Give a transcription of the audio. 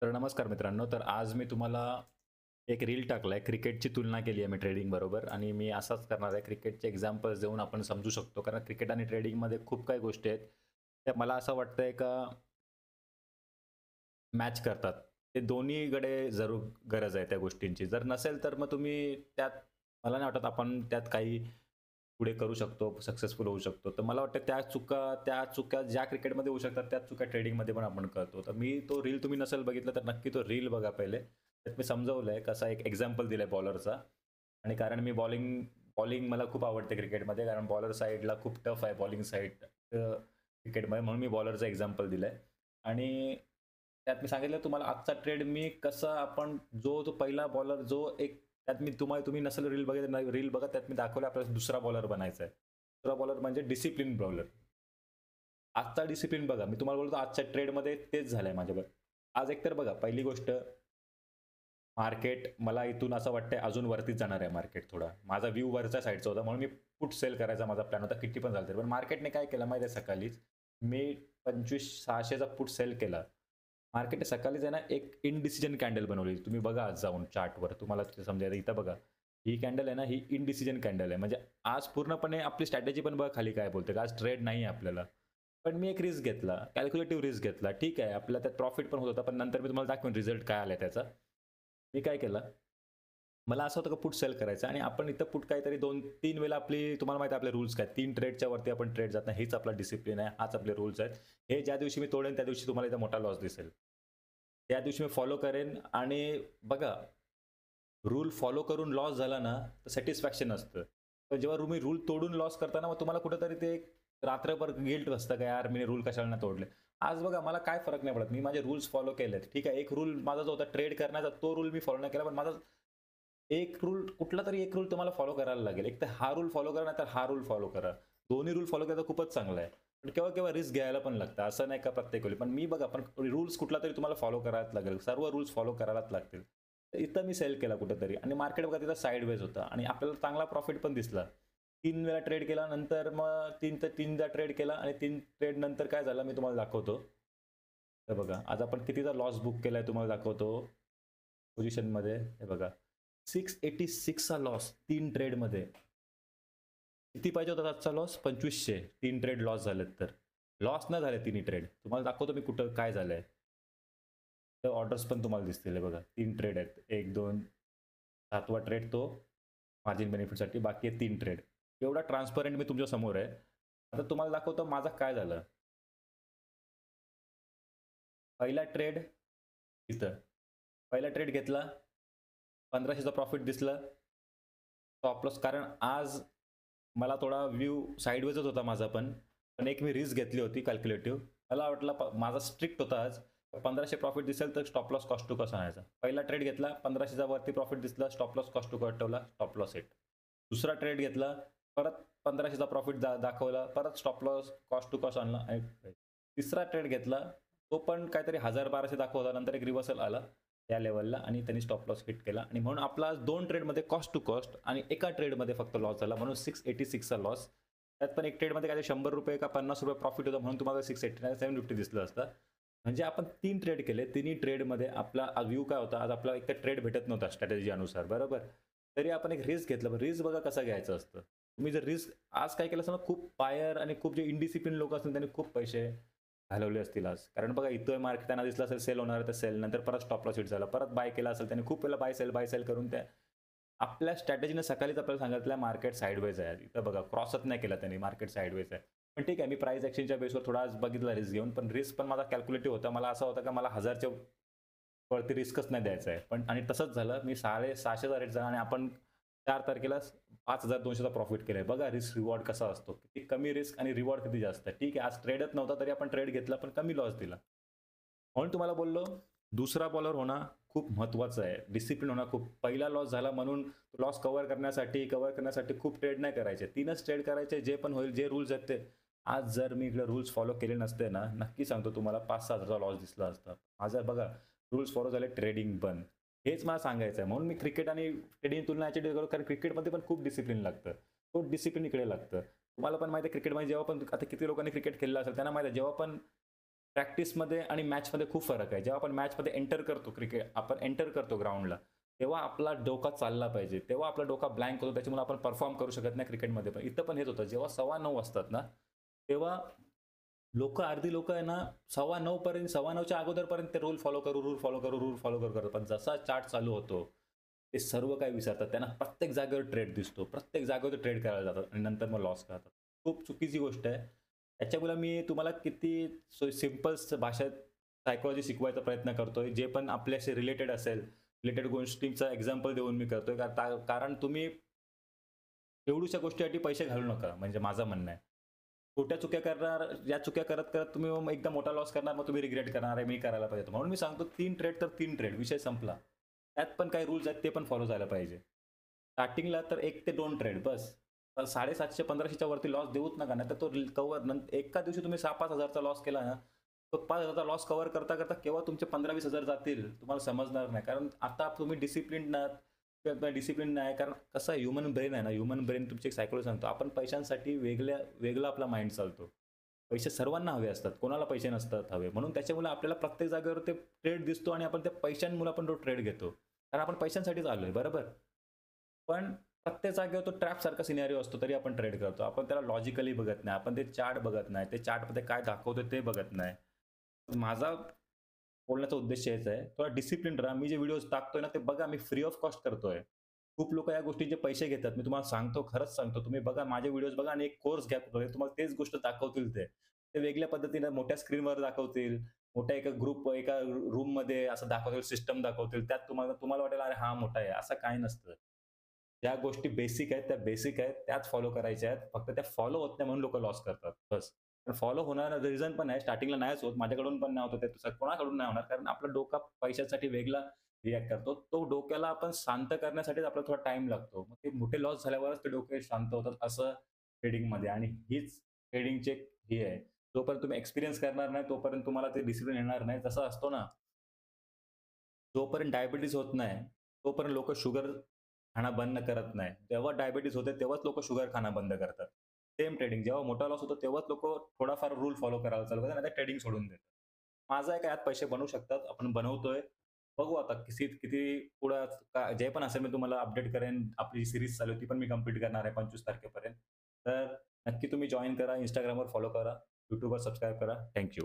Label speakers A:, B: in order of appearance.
A: तर नमस्कार मित्रांनो. तर आज मी तुम्हाला एक रील टाकलाय. क्रिकेटची तुलना केली आहे मी ट्रेडिंग बरोबर आणि मी असाच करणार आहे. क्रिकेटचे एक्झाम्पल्स देऊन आपण समजू शकतो. कारण क्रिकेट आणि ट्रेडिंगमध्ये खूप काही गोष्टी आहेत. त्या मला असं वाटतंय का मॅच करतात. ते दोन्हीकडे जरूर गरज आहे त्या गोष्टींची. जर नसेल तर मग तुम्ही त्यात मला नाही वाटत आपण त्यात काही पुढे करू शकतो, सक्सेसफुल होऊ शकतो. तर मला वाटतं त्या चुका ज्या क्रिकेटमध्ये होऊ शकतात, त्याच चुका ट्रेडिंगमध्ये पण आपण करतो. तर मी तो रील तुम्ही नसेल बघितला तर नक्की तो रील बघा पहिले. त्यात मी समजवलंय कसा एक एक्झाम्पल दिलाय बॉलरचा आणि कारण मी बॉलिंग बॉलिंग मला खूप आवडते क्रिकेटमध्ये कारण बॉलर साइडला खूप टफ आहे बॉलिंग साइड क्रिकेटमध्ये म्हणून मी बॉलरचा एक्झाम्पल दिलाय आणि त्यात मी सांगितलं तुम्हाला आजचा ट्रेड मी कसा आपण जो पहिला बॉलर जो एक त्यात मी तुम्ही नसेल रील बघितलं रील बघा त्यात मी दाखवलं आपल्याला दुसरा बॉलर बनायचा आहे. दुसरा बॉलर म्हणजे डिसिप्लिन बॉलर. आजचा डिसिप्लिन बघा. मी तुम्हाला बोलतो आजच्या ट्रेडमध्ये तेच झालंय माझ्याबरोबर. आज एकतर बघा पहिली गोष्ट मार्केट मला इथून असं वाटतंय अजून वरतीच जाणार आहे मार्केट थोडा. माझा व्ह्यू वरच्या साइडचा होता म्हणून मी पुट सेल करायचा माझा प्लॅन होता किती पण झालं तरी. पण मार्केटने काय केलं माहिती आहे सकाळीच मी 25,600 चा पुट सेल केला. मार्केटने सकाळीच आहे ना एक इनडिसिजन कॅन्डल बनवली. तुम्ही बघा आज जाऊन चार्टवर तुम्हाला ते समजेल. इथं बघा. ही कॅन्डल आहे ना ही इनडिसिजन कॅन्डल आहे. म्हणजे आज पूर्णपणे आपली स्ट्रॅटेजी पण बघा खाली काय बोलते. आज ट्रेड नाही आहे आपल्याला. पण मी एक रिस्क घेतला. कॅल्क्युलेटिव्ह रिस्क घेतला. ठीक आहे आपल्याला त्यात प्रॉफिट पण होत होता. पण नंतर मी तुम्हाला दाखवेन रिझल्ट काय आलाय त्याचा. मी काय केलं मला असं होतं की पुट सेल करायचं आणि आपण इथं पुट काहीतरी 2-3 वेळेला आपली तुम्हाला माहिती आहे आपले रूल्स काय 3 ट्रेडच्या वरती आपण ट्रेड जात नाही. हेच आपला डिसिप्लिन आहे. हाच आपले रूल्स आहेत. हे ज्या दिवशी मी तोडेन त्या दिवशी तुम्हाला इथं मोठा लॉस दिसेल. त्या दिवशी मी फॉलो करेन आणि बघा रूल फॉलो करून लॉस झाला ना, तर सॅटिस्फॅक्शन असतं. पण जेव्हा तुम्ही रूल तोडून लॉस करता ना, मग तुम्हाला कुठेतरी ते रात्रभर गिल्ट बसतं का यार मी रूल कशाला नाही तोडले. आज बघा मला काय फरक नाही पडत. मी माझे रूल्स फॉलो केलेत. ठीक आहे. एक रूल माझा जो होता ट्रेड करण्याचा तो रूल मी फॉलो नाही केला. पण माझा एक रूल कुठलातरी एक रूल तुम्हाला फॉलो करायला लागेल. एक तर हा रूल फॉलो करा, नाहीतर हा रूल फॉलो करा. दोन्ही रूल फॉलो केला तर खूपच चांगलं आहे. पण केव्हा-केव्हा रिस्क घ्यायला पण लागतं. असं नाही का प्रत्येक वेळी. पण मी बघा पण रूल्स कुठलातरी तुम्हाला फॉलो करावाच लागेल. सर्व रूल्स फॉलो करायलाच लागतील. तर इथं मी सेल केला कुठेतरी आणि मार्केट बघा तिथं साइडवेज होता आणि आपल्याला चांगला प्रॉफिट पण दिसला. 3 वेळा ट्रेड केला नंतर मग 3दा ट्रेड केला आणि 3 ट्रेड नंतर काय झालं मी तुम्हाला दाखवतो. हे बघा आज आपण कितीचा लॉस बुक केलाय तुम्हाला दाखवतो. पोझिशनमध्ये हे बघा. 686 चा लॉस 3 ट्रेडमध्ये. किती पाहिजे होता आजचा लॉस? 2500. 3 ट्रेड लॉस झालेत तर. लॉस नाही झाले तिन्ही ट्रेड. तुम्हाला दाखवतो मी कुठं काय झालंय. तर ऑर्डर्स पण तुम्हाला दिसतील हे बघा. 3 ट्रेड आहेत. 1, 2, 7वा ट्रेड तो मार्जिन बेनिफिटसाठी बाकी आहे 3 ट्रेड. एवढा ट्रान्सपरंट मी तुमच्या समोर आहे. आता तुम्हाला दाखवतो माझं काय झालं. पहिला ट्रेड इथं. पहिला ट्रेड घेतला. 1500 चा प्रॉफिट दिसला. स्टॉप लॉस कारण आज मला थोडा व्ह्यू साइडवेजच होता माझा पण. पण एक मी रिस्क घेतली होती कॅल्क्युलेटिव्ह. मला वाटलं माझा स्ट्रिक्ट होता आज. 1500 प्रॉफिट दिसेल तर stop loss cost to cost आणायचा. पहिला ट्रेड घेतला 1500 चा वरती प्रॉफिट दिसला stop loss cost to cost ठेवला स्टॉप लॉस हिट. दुसरा ट्रेड घेतला परत 1500 चा प्रॉफिट दाखवला परत stop loss cost to cost आणला आणि तिसरा ट्रेड घेतला तो पण काहीतरी 1000-1200 दाखवला नंतर एक रिव्हर्सल आला त्या लेवलला आणि त्यांनी स्टॉप लॉस हिट केला आणि म्हणून आपला 2 ट्रेडमध्ये कॉस्ट टू कॉस्ट आणि एका ट्रेडमध्ये फक्त लॉस झाला म्हणून 686 चा लॉस. त्यात पण एक ट्रेडमध्ये काय ₹100 का ₹50 प्रॉफिट होता म्हणून तुम्हाला 689 750 दिसलं असतं. म्हणजे आपण 3 ट्रेड केले. तिन्ही ट्रेडमध्ये आपला व्ह्यू काय होता आज आपला एक ट्रेड भेटत नव्हता स्ट्रॅटेजी अनुसार बरोबर. तरी आपण एक रिस्क घेतलं. रिस्क बघा कसा घ्यायचं असतं. तुम्ही जर रिस्क आज काय केलं असेल ना खूप बायर आणि खूप जे इनडिसिप्लिन लोक असतील त्यांनी खूप पैसे घालवले असतील आज. कारण बघा इथं मार्केट त्यांना दिसलं असेल सेल होणार तर सेल नंतर परत स्टॉप लॉस हिट झाला. परत बाय केला असेल त्यांनी खूप वेळेला बाय सेल करून त्या आपल्या स्ट्रॅटेजीने सकाळीच आपल्याला सांगितलं मार्केट साइडवेज आहे. इथं बघा क्रॉसच नाही केला त्यांनी मार्केट साइडवेज आहे. पण ठीक आहे मी प्राइस एक्सचेंजच्या बेसवर थोडा आज बघितला रिस्क घेऊन. पण रिस्क पण माझा कॅल्क्युलेटिव्ह होता. मला असं होतं की मला 1000च्या वरती रिस्कच नाही द्यायचा आहे. पण आणि तसंच झालं. मी 650 चा रेट झाला आणि आपण 4 तारखेला 5200 चा प्रॉफिट केलाय. बघा रिस्क रिवॉर्ड कसा असतो. किती कमी रिस्क आणि रिवॉर्ड किती जास्त आहे. ठीक आहे आज ट्रेडच नव्हता तरी आपण ट्रेड घेतला पण कमी लॉस दिला. म्हणून तुम्हाला बोललो दुसरा बॉलर होणं खूप महत्त्वाचं आहे. डिसिप्लिन होणं खूप पहिला लॉस झाला म्हणून लॉस कव्हर करण्यासाठी खूप ट्रेड नाही करायचे. 3च ट्रेड करायचे जे पण होईल जे रूल्स आहेत ते. आज जर मी इकडे रूल्स फॉलो केले नसते ना, नक्की सांगतो तुम्हाला 5-6 हजाराचा लॉस दिसला असता. माझा बघा रूल्स फॉलो झाले ट्रेडिंग बंद. हेच मला सांगायचं आहे. म्हणून मी क्रिकेट आणि ट्रेडिंग तुलना याच्यासाठी करतो कारण क्रिकेटमध्ये पण खूप डिसिप्लिन लागतं. तो डिसिप्लिन इकडे लागतं. तुम्हाला पण माहिती आहे क्रिकेटमध्ये जेव्हा पण आता किती लोकांनी क्रिकेट खेळलं असेल त्यांना माहिती आहे जेव्हा पण प्रॅक्टिसमध्ये आणि मॅचमध्ये खूप फरक आहे. जेव्हा आपण मॅचमध्ये एंटर करतो आपण एंटर करतो ग्राउंडला, तेव्हा आपला डोका चालला पाहिजे. तेव्हा आपला डोका ब्लँक होतो. त्याच्यामुळे आपण परफॉर्म करू शकत नाही क्रिकेटमध्ये पण. इथं पण हेच होतं. जेव्हा 9:15 वाजतात ना, तेव्हा अर्धी लोकं आहे ना, 9:15 पर्यंत 9:15च्या अगोदरपर्यंत ते रूल फॉलो करू करतात. पण जसा चार्ट चालू होतो, ते सर्व काही विसरतात. त्यांना प्रत्येक जागेवर ट्रेड दिसतो. प्रत्येक जागेवर ट्रेड करायला जातात आणि नंतर मग लॉस करतात. खूप चुकीची गोष्ट आहे. त्याच्यामुळे मी तुम्हाला किती सिंपल भाषेत सायकॉलॉजी शिकवायचा प्रयत्न करतोय. जे पण आपल्याशी रिलेटेड असेल, रिलेटेड गोष्टींचा एक्झाम्पल देऊन मी करतोय. कारण तुम्ही एवढूशा गोष्टीसाठी पैसे घालू नका, म्हणजे माझं म्हणणं आहे. छोट्या चुक्या करणार, या चुक्या करत-करत तुम्ही मग एकदा मोठा लॉस करणार, मग तुम्ही रिग्रेट करणार, "अरे, मी करायला पाहिजे होतं." म्हणून मी सांगतो 3 ट्रेड तर 3 ट्रेड, विषय संपला. त्यात पण काही रूल्स आहेत, ते पण फॉलो झालं पाहिजे. स्टार्टिंगला तर 1 ते 2 ट्रेड बस. 750-1500च्या वरती लॉस देऊच नका. नाहीतर तो एका दिवशी तुम्ही 6,000-5,000चा लॉस केला ना, तो 5,000चा लॉस कव्हर करता-करता केव्हा तुमचे 15,000-20,000 जातील, तुम्हाला समजणार नाही. कारण आता तुम्ही डिसिप्लिन्ड आहात किंवा डिसिप्लिन नाही. कारण कसं आहे, ह्युमन ब्रेन आहे ना, ह्युमन ब्रेन तुमची एक सायकॉलॉजी सांगतो. आपण पैशांसाठी वेगळा आपला माइंड चालतो. पैसे सर्वांना हवे असतात. कोणाला पैसे नसतात हवे. म्हणून त्याच्यामुळे आपल्याला प्रत्येक जागेवर ते ट्रेड दिसतो आणि आपण त्या पैशांमुळे आपण तो ट्रेड घेतो. कारण आपण पैशांसाठीच आलोय, बरोबर? पण प्रत्येक जागेवर तो ट्रॅपसारखा सिनेरिओ असतो, तरी आपण ट्रेड करतो. आपण त्याला लॉजिकली बघत नाही. आपण ते चार्ट बघत नाही. ते चार्टमध्ये काय दाखवतोय ते बघत नाही. माझा बोलण्याचा उद्देश हेच आहे. थोडा डिसिप्लिन राहा. मी जे व्हिडिओज टाकतोय ना, ते बघा, मी फ्री ऑफ कॉस्ट करतोय. खूप लोकं या गोष्टींचे पैसे घेतात. मी तुम्हाला सांगतो, खरंच सांगतो. तुम्ही बघा, माझे व्हिडिओज बघा आणि एक कोर्स घ्या. तुम्हाला तेच गोष्ट दाखवतील ते. ते वेगळ्या पद्धतीने मोठ्या स्क्रीनवर दाखवतील. मोठ्या एका रूममध्ये असं दाखवतील, सिस्टम दाखवतील. त्यात तुम्हाला वाटेल, "अरे, हा मोठा आहे." असं काही नसतं. ज्या गोष्टी बेसिक आहेत, त्या बेसिक आहेत. त्याच फॉलो करायच्या आहेत. फक्त त्या फॉलो होत नाही म्हणून लोकं लॉस करतात. बस. पण फॉलो होणारा रिझन पण आहे. स्टार्टिंगला नाहीच होत. माझ्याकडून पण नाही होत ते. कोणाकडून नाही होणार. कारण आपला डोका पैशासाठी वेगळा रिएक्ट करतो. तो डोक्याला आपण शांत करण्यासाठीच आपल्याला थोडा टाईम लागतो. मग ते मोठे लॉस झाल्यावरच ते डोके शांत होतात असं ट्रेडिंगमध्ये आणि हीच ट्रेडिंगची एक हे आहे. जोपर्यंत तुम्ही एक्सपिरियन्स करणार नाही, तोपर्यंत तुम्हाला ते डिसिप्लिन येणार नाही. जसं असतो ना, जोपर्यंत डायबिटीज होत नाही, तोपर्यंत लोकं शुगर खाणं बंद करत नाही. जेव्हा डायबिटीज होते, तेव्हाच लोकं शुगर खाणं बंद करतात. सेम ट्रेडिंग जेव्हा मोठा लॉस होतो, तेव्हाच लोकं थोडाफार रूल फॉलो करायला चालू करतात, नाहीतर ट्रेडिंग सोडून देतात. माझा आहे, यात पैसे बनवू शकतात. आपण बनवतोय. बघू आता किती पुढं जे पण असेल मी तुम्हाला अपडेट करेन. आपली सीरीज चालू आहे, ती पण मी कंप्लीट करणार आहे 25 तारखेपर्यंत. तर नक्की तुम्ही जॉइन करा. Instagramवर फॉलो करा. YouTubeवर सबस्क्राईब करा. Thank you.